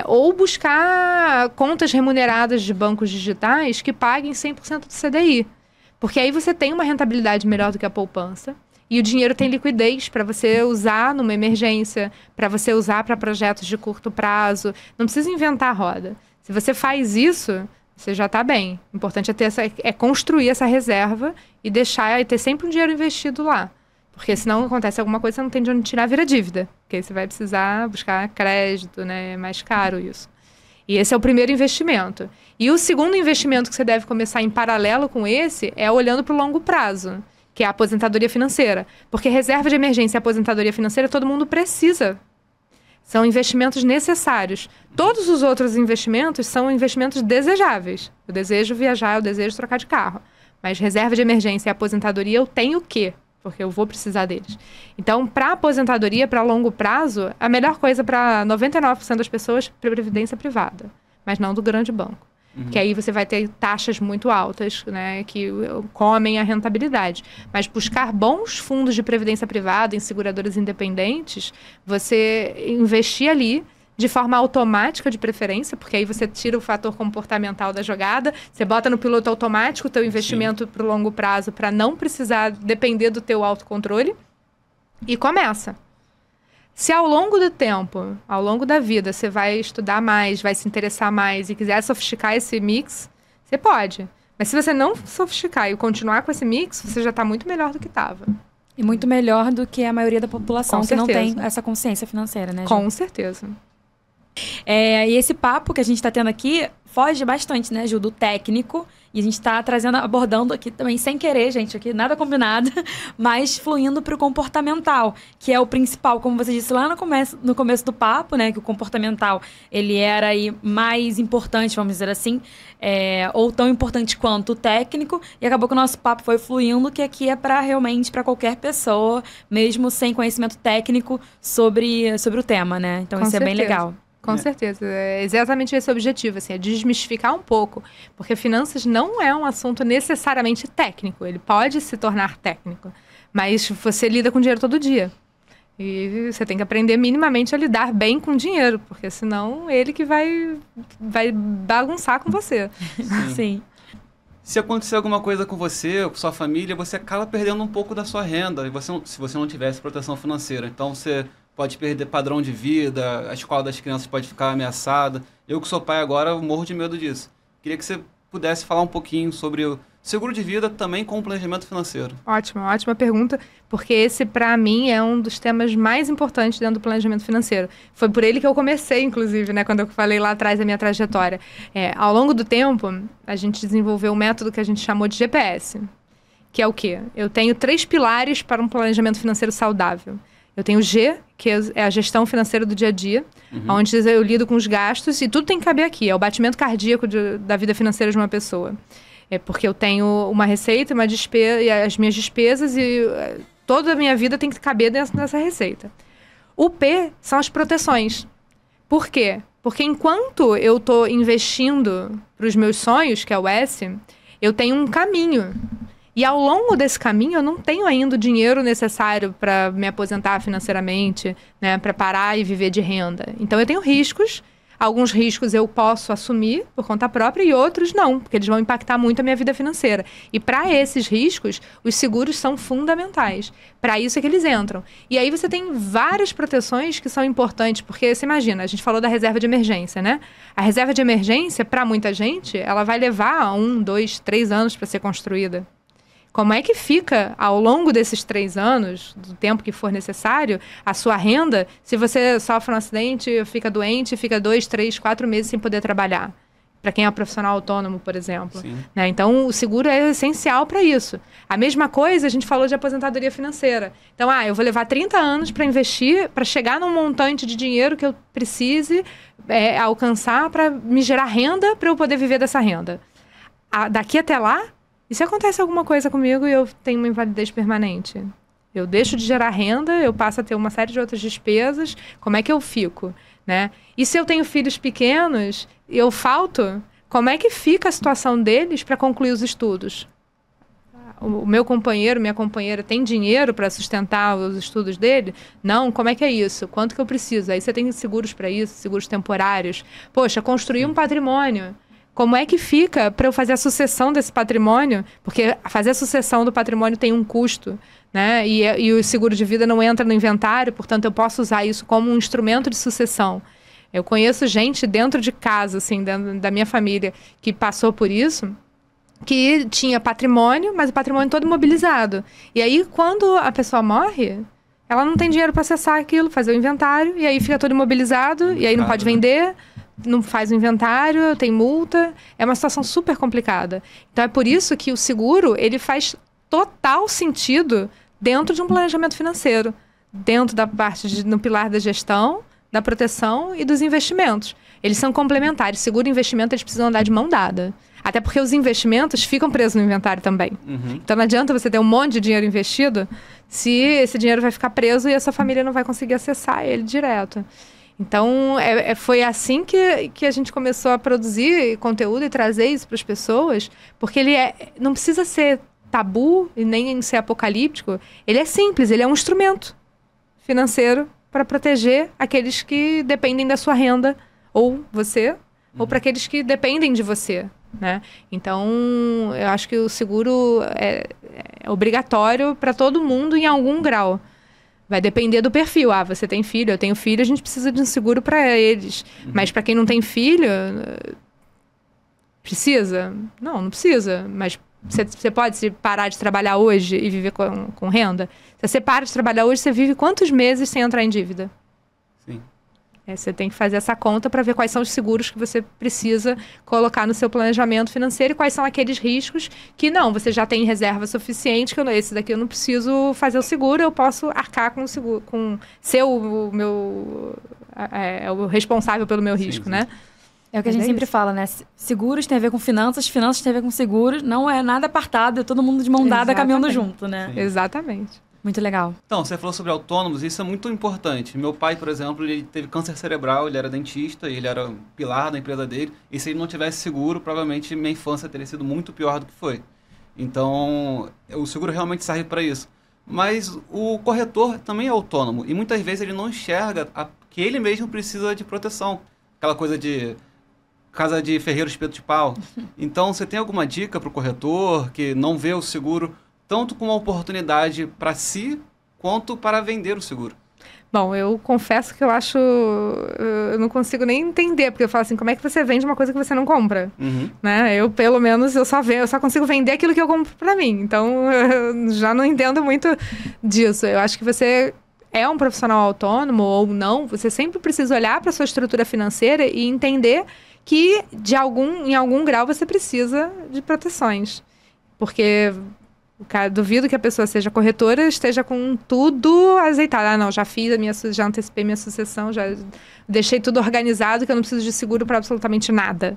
Speaker 1: Ou buscar contas remuneradas de bancos digitais que paguem 100% do CDI. Porque aí você tem uma rentabilidade melhor do que a poupança. E o dinheiro tem liquidez para você usar numa emergência, para você usar para projetos de curto prazo. Não precisa inventar a roda. Se você faz isso, você já está bem. O importante é construir essa reserva e ter sempre um dinheiro investido lá. Porque senão acontece alguma coisa, você não tem de onde tirar, vira dívida. Porque aí você vai precisar buscar crédito, né? É mais caro isso. E esse é o primeiro investimento. E o segundo investimento que você deve começar em paralelo com esse é olhando para o longo prazo, que é a aposentadoria financeira. Porque reserva de emergência e aposentadoria financeira todo mundo precisa. São investimentos necessários. Todos os outros investimentos são investimentos desejáveis. Eu desejo viajar, eu desejo trocar de carro. Mas reserva de emergência e aposentadoria eu tenho o quê? Porque eu vou precisar deles. Então, para aposentadoria, para longo prazo, a melhor coisa para 99% das pessoas é previdência privada. Mas não do grande banco. Que aí você vai ter taxas muito altas, né, que comem a rentabilidade. Mas buscar bons fundos de previdência privada em seguradoras independentes, você investir ali de forma automática de preferência, porque aí você tira o fator comportamental da jogada, você bota no piloto automático o teu investimento para o longo prazo para não precisar depender do teu autocontrole e começa. Se ao longo do tempo, ao longo da vida, você vai estudar mais, vai se interessar mais e quiser sofisticar esse mix, você pode. Mas se você não sofisticar e continuar com esse mix, você já está muito melhor do que estava.
Speaker 3: E muito melhor do que a maioria da população
Speaker 1: Com
Speaker 3: que não
Speaker 1: certeza.
Speaker 3: tem essa consciência financeira, né, Ju?
Speaker 1: Com certeza.
Speaker 3: E esse papo que a gente está tendo aqui foge bastante, né, Ju, do técnico. E a gente está abordando aqui também, sem querer, gente, aqui nada combinado, mas fluindo para o comportamental, que é o principal, como você disse lá no começo do papo, né, que o comportamental, ele era aí mais importante, vamos dizer assim, ou tão importante quanto o técnico, e acabou que o nosso papo foi fluindo, que aqui é realmente para qualquer pessoa, mesmo sem conhecimento técnico sobre o tema, né? Então
Speaker 1: Com
Speaker 3: isso
Speaker 1: certeza.
Speaker 3: é bem legal.
Speaker 1: Com certeza. É exatamente esse o objetivo, assim, é desmistificar um pouco. Porque finanças não é um assunto necessariamente técnico. Ele pode se tornar técnico. Mas você lida com dinheiro todo dia. E você tem que aprender minimamente a lidar bem com dinheiro. Porque senão ele que vai bagunçar com você.
Speaker 3: Sim.
Speaker 2: Se acontecer alguma coisa com você ou com sua família, você acaba perdendo um pouco da sua renda. Se você não tivesse proteção financeira. Então você pode perder padrão de vida, a escola das crianças pode ficar ameaçada. Eu que sou pai agora, eu morro de medo disso. Queria que você pudesse falar um pouquinho sobre o seguro de vida também com o planejamento financeiro.
Speaker 1: Ótima pergunta, porque esse, para mim, é um dos temas mais importantes dentro do planejamento financeiro. Foi por ele que eu comecei, inclusive, né, quando eu falei lá atrás da minha trajetória. Ao longo do tempo, a gente desenvolveu um método que a gente chamou de GPS, que é o quê? Eu tenho 3 pilares para um planejamento financeiro saudável. Eu tenho o G, que é a gestão financeira do dia a dia, onde eu lido com os gastos e tudo tem que caber aqui. É o batimento cardíaco da vida financeira de uma pessoa. É porque eu tenho uma receita, uma despesa, e as minhas despesas e toda a minha vida tem que caber dentro dessa receita. O P são as proteções. Por quê? Porque enquanto eu estou investindo para os meus sonhos, que é o S, eu tenho um caminho. E ao longo desse caminho, eu não tenho ainda o dinheiro necessário para me aposentar financeiramente, né, para parar e viver de renda. Então, eu tenho riscos. Alguns riscos eu posso assumir por conta própria e outros não, porque eles vão impactar muito a minha vida financeira. E para esses riscos, os seguros são fundamentais. Para isso é que eles entram. E aí você tem várias proteções que são importantes, porque você imagina, a gente falou da reserva de emergência, né? A reserva de emergência, para muita gente, ela vai levar 1, 2, 3 anos para ser construída. Como é que fica, ao longo desses 3 anos, do tempo que for necessário, a sua renda, se você sofre um acidente, fica doente, fica 2, 3, 4 meses sem poder trabalhar? Para quem é profissional autônomo, por exemplo. Né? Então, o seguro é essencial para isso. A mesma coisa, a gente falou de aposentadoria financeira. Então, eu vou levar 30 anos para investir, para chegar num montante de dinheiro que eu precise alcançar para me gerar renda para eu poder viver dessa renda. Daqui até lá, E se acontece alguma coisa comigo e eu tenho uma invalidez permanente? Eu deixo de gerar renda, eu passo a ter uma série de outras despesas, como é que eu fico, né? E se eu tenho filhos pequenos e eu falto, como é que fica a situação deles para concluir os estudos? O meu companheiro, minha companheira tem dinheiro para sustentar os estudos dele? Não, como é que é isso? Quanto que eu preciso? Aí você tem seguros para isso, seguros temporários. Poxa, construir um patrimônio. Como é que fica para eu fazer a sucessão desse patrimônio? Porque fazer a sucessão do patrimônio tem um custo, né? E o seguro de vida não entra no inventário, portanto, eu posso usar isso como um instrumento de sucessão. Eu conheço gente dentro de casa, assim, dentro da minha família, que passou por isso, que tinha patrimônio, mas o patrimônio todo imobilizado. E aí, quando a pessoa morre, ela não tem dinheiro para acessar aquilo, fazer o inventário, e aí fica todo imobilizado, e aí não pode vender, não faz o inventário, tem multa. É uma situação super complicada. Então, é por isso que o seguro, ele faz total sentido dentro de um planejamento financeiro, dentro da parte no pilar da gestão, da proteção e dos investimentos. Eles são complementares. Seguro e investimento, eles precisam andar de mão dada. Até porque os investimentos ficam presos no inventário também. Então não adianta você ter um monte de dinheiro investido se esse dinheiro vai ficar preso e a sua família não vai conseguir acessar ele direto. Então, foi assim que a gente começou a produzir conteúdo e trazer isso para as pessoas, porque ele não precisa ser tabu e nem ser apocalíptico. Ele é simples, ele é um instrumento financeiro para proteger aqueles que dependem da sua renda, ou você, ou para aqueles que dependem de você, né? Então, eu acho que o seguro é obrigatório para todo mundo em algum grau. Vai depender do perfil. Ah, você tem filho, eu tenho filho, a gente precisa de um seguro para eles. Mas para quem não tem filho, precisa? Não precisa. Mas você pode parar de trabalhar hoje e viver com renda? Se você para de trabalhar hoje, você vive quantos meses sem entrar em dívida?
Speaker 2: Sim.
Speaker 1: Você tem que fazer essa conta para ver quais são os seguros que você precisa colocar no seu planejamento financeiro e quais são aqueles riscos que você já tem reserva suficiente, que esse daqui eu não preciso fazer o seguro, eu posso arcar com o seguro, ser o responsável pelo meu risco, né?
Speaker 3: É o que a gente sempre fala, né? Seguros tem a ver com finanças tem a ver com seguros, não é nada apartado, é todo mundo de mão dada caminhando junto, né?
Speaker 1: Sim. Exatamente.
Speaker 3: Muito legal.
Speaker 2: Então, você falou sobre autônomos, isso é muito importante. Meu pai, por exemplo, ele teve câncer cerebral, ele era dentista, ele era o pilar da empresa dele, e se ele não tivesse seguro, provavelmente minha infância teria sido muito pior do que foi. Então, o seguro realmente serve para isso. Mas o corretor também é autônomo, e muitas vezes ele não enxerga que ele mesmo precisa de proteção. Aquela coisa de casa de ferreiro espeto de pau. Então, você tem alguma dica para o corretor que não vê o seguro tanto como uma oportunidade para si, quanto para vender o seguro?
Speaker 1: Bom, eu confesso que eu não consigo nem entender, porque eu falo assim, como é que você vende uma coisa que você não compra? Né? Eu, pelo menos, eu só consigo vender aquilo que eu compro para mim. Então, eu já não entendo muito disso. Eu acho que você é um profissional autônomo ou não, você sempre precisa olhar para a sua estrutura financeira e entender que, em algum grau, você precisa de proteções. Porque duvido que a pessoa seja corretora, esteja com tudo azeitado. Já já antecipei minha sucessão, já deixei tudo organizado, que eu não preciso de seguro para absolutamente nada.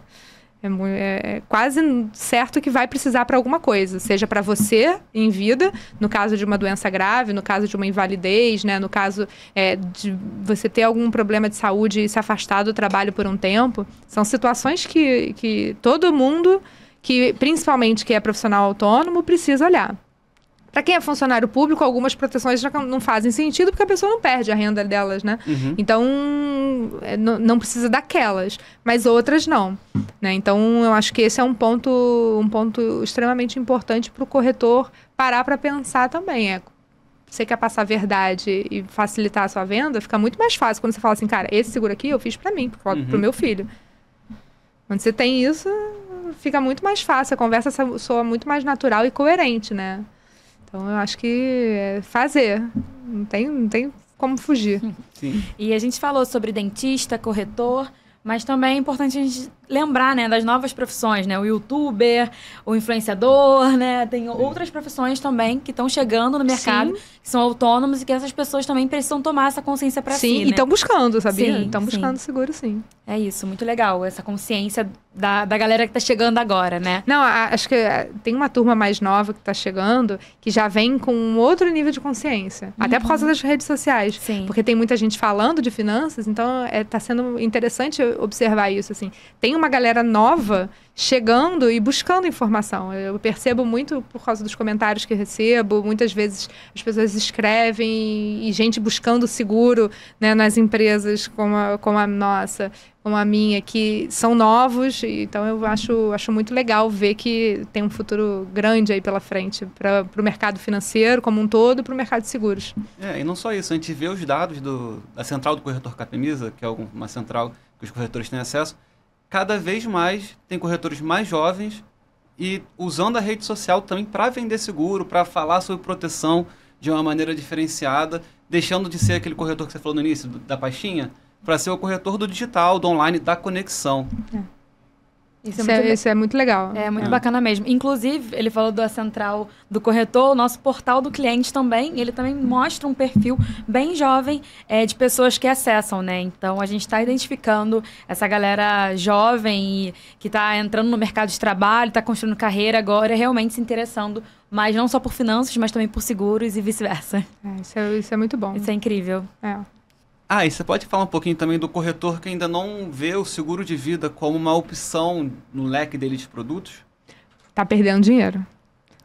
Speaker 1: É quase certo que vai precisar para alguma coisa, seja para você em vida, no caso de uma doença grave, no caso de uma invalidez, né? No caso de você ter algum problema de saúde e se afastar do trabalho por um tempo. São situações que todo mundo, principalmente que é profissional autônomo, precisa olhar. Para quem é funcionário público, algumas proteções já não fazem sentido, porque a pessoa não perde a renda delas, né? Então, não precisa daquelas, mas outras não, né? Então, eu acho que esse é um ponto extremamente importante para o corretor parar para pensar também. Você quer passar a verdade e facilitar a sua venda, fica muito mais fácil quando você fala assim, cara, esse seguro aqui eu fiz para mim, para o meu filho. Quando você tem isso, fica muito mais fácil, a conversa soa muito mais natural e coerente, né? Então, eu acho que fazer. Não tem como fugir.
Speaker 2: Sim.
Speaker 3: E a gente falou sobre dentista, corretor, mas também é importante a gente lembrar, né, das novas profissões, né? O youtuber, o influenciador, né? Tem outras profissões também que estão chegando no mercado, que são autônomos e que essas pessoas também precisam tomar essa consciência para si,
Speaker 1: Sim, e estão buscando, sabia?
Speaker 3: Sim,
Speaker 1: Estão buscando seguro, sim.
Speaker 3: É isso, muito legal, essa consciência da galera que tá chegando agora, né?
Speaker 1: Não, acho que tem uma turma mais nova que tá chegando que já vem com um outro nível de consciência. Até por causa das redes sociais.
Speaker 3: Sim.
Speaker 1: Porque tem muita gente falando de finanças, então tá sendo interessante observar isso, assim. Tem uma galera nova chegando e buscando informação. Eu percebo muito por causa dos comentários que recebo. Muitas vezes as pessoas escrevem e gente buscando seguro, né, nas empresas como a nossa, como a minha, que são novos. Então eu acho muito legal ver que tem um futuro grande aí pela frente para o mercado financeiro como um todo e para o mercado de seguros.
Speaker 2: E não só isso, a gente vê os dados da central do corretor Capemisa, que é uma central que os corretores têm acesso. Cada vez mais tem corretores mais jovens e usando a rede social também para vender seguro, para falar sobre proteção de uma maneira diferenciada, deixando de ser aquele corretor que você falou no início, da pastinha, para ser o corretor do digital, do online, da conexão.
Speaker 1: Isso é muito legal.
Speaker 3: É muito bacana mesmo. Inclusive, ele falou da central do corretor, o nosso portal do cliente também, ele também mostra um perfil bem jovem de pessoas que acessam, né? Então, a gente está identificando essa galera jovem que está entrando no mercado de trabalho, está construindo carreira agora, realmente se interessando, mas não só por finanças, mas também por seguros e vice-versa.
Speaker 1: Isso é muito bom.
Speaker 3: Isso é incrível.
Speaker 2: E você pode falar um pouquinho também do corretor que ainda não vê o seguro de vida como uma opção no leque dele de produtos?
Speaker 1: Tá perdendo dinheiro.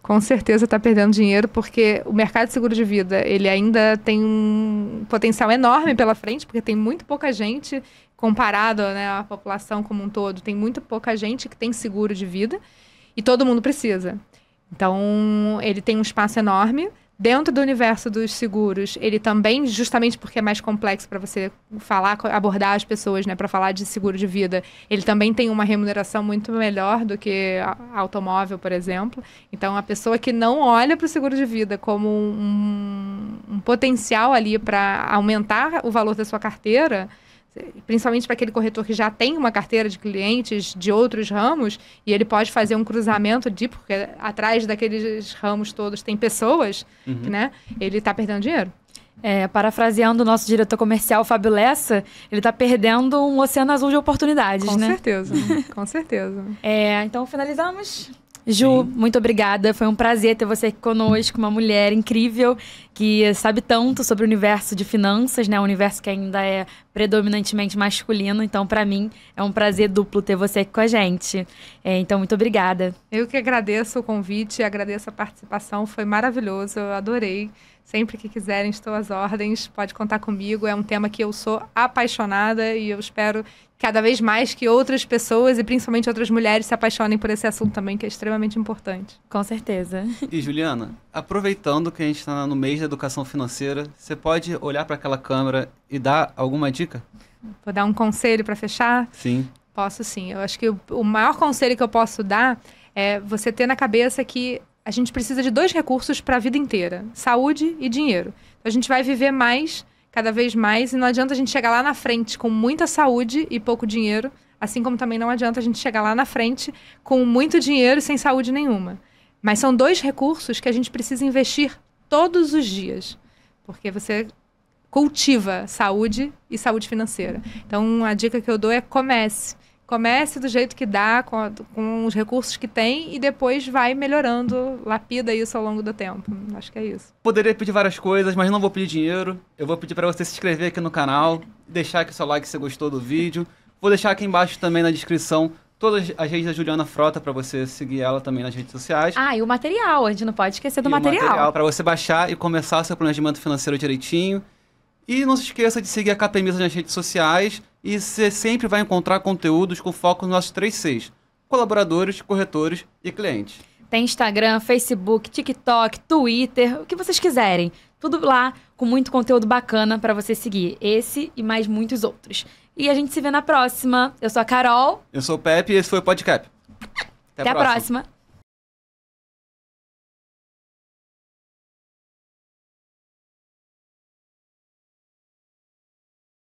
Speaker 1: Com certeza está perdendo dinheiro, porque o mercado de seguro de vida, ele ainda tem um potencial enorme pela frente, porque tem muito pouca gente, comparado, né, à população como um todo, tem muito pouca gente que tem seguro de vida e todo mundo precisa. Então, ele tem um espaço enorme. Dentro do universo dos seguros, ele também, justamente porque é mais complexo para você abordar as pessoas, né, para falar de seguro de vida, ele também tem uma remuneração muito melhor do que automóvel, por exemplo. Então, a pessoa que não olha para o seguro de vida como um potencial ali para aumentar o valor da sua carteira, principalmente para aquele corretor que já tem uma carteira de clientes de outros ramos, e ele pode fazer um cruzamento porque atrás daqueles ramos todos tem pessoas, né? Ele está perdendo dinheiro.
Speaker 3: Parafraseando o nosso diretor comercial, Fábio Lessa, ele está perdendo um oceano azul de oportunidades,
Speaker 1: com
Speaker 3: né?
Speaker 1: Certeza, com certeza.
Speaker 3: Então, finalizamos. Ju, muito obrigada. Foi um prazer ter você aqui conosco, uma mulher incrível que sabe tanto sobre o universo de finanças, né? Um universo que ainda é predominantemente masculino. Então, para mim, é um prazer duplo ter você aqui com a gente. Então, muito obrigada.
Speaker 1: Eu que agradeço o convite, agradeço a participação. Foi maravilhoso, eu adorei. Sempre que quiserem, estou às ordens. Pode contar comigo. É um tema que eu sou apaixonada e eu espero cada vez mais que outras pessoas e principalmente outras mulheres se apaixonem por esse assunto também, que é extremamente importante.
Speaker 3: Com certeza.
Speaker 2: E, Juliana, aproveitando que a gente está no mês da educação financeira, você pode olhar para aquela câmera e dar alguma dica?
Speaker 1: Vou dar um conselho para fechar?
Speaker 2: Sim.
Speaker 1: Posso sim. Eu acho que o maior conselho que eu posso dar é você ter na cabeça que a gente precisa de 2 recursos para a vida inteira: saúde e dinheiro. Então, a gente vai viver mais, cada vez mais, e não adianta a gente chegar lá na frente com muita saúde e pouco dinheiro, assim como também não adianta a gente chegar lá na frente com muito dinheiro e sem saúde nenhuma. Mas são 2 recursos que a gente precisa investir todos os dias, porque você cultiva saúde e saúde financeira. Então, a dica que eu dou é comece. Comece do jeito que dá, com os recursos que tem, e depois vai melhorando, lapida isso ao longo do tempo. Acho que é isso.
Speaker 2: Poderia pedir várias coisas, mas não vou pedir dinheiro. Eu vou pedir para você se inscrever aqui no canal, deixar aqui o seu like se você gostou do vídeo. Vou deixar aqui embaixo também na descrição todas as redes da Juliana Frota para você seguir ela também nas redes sociais.
Speaker 3: E o material, a gente não pode esquecer do
Speaker 2: material. O material para você baixar e começar seu planejamento financeiro direitinho. E não se esqueça de seguir a Capemisa nas redes sociais e você sempre vai encontrar conteúdos com foco nos nossos 3 Cs: colaboradores, corretores e clientes.
Speaker 3: Tem Instagram, Facebook, TikTok, Twitter, o que vocês quiserem. Tudo lá com muito conteúdo bacana para você seguir. Esse e mais muitos outros. E a gente se vê na próxima. Eu sou a Carol.
Speaker 2: Eu sou o Pepe e esse foi o Podcap.
Speaker 3: Até a próxima.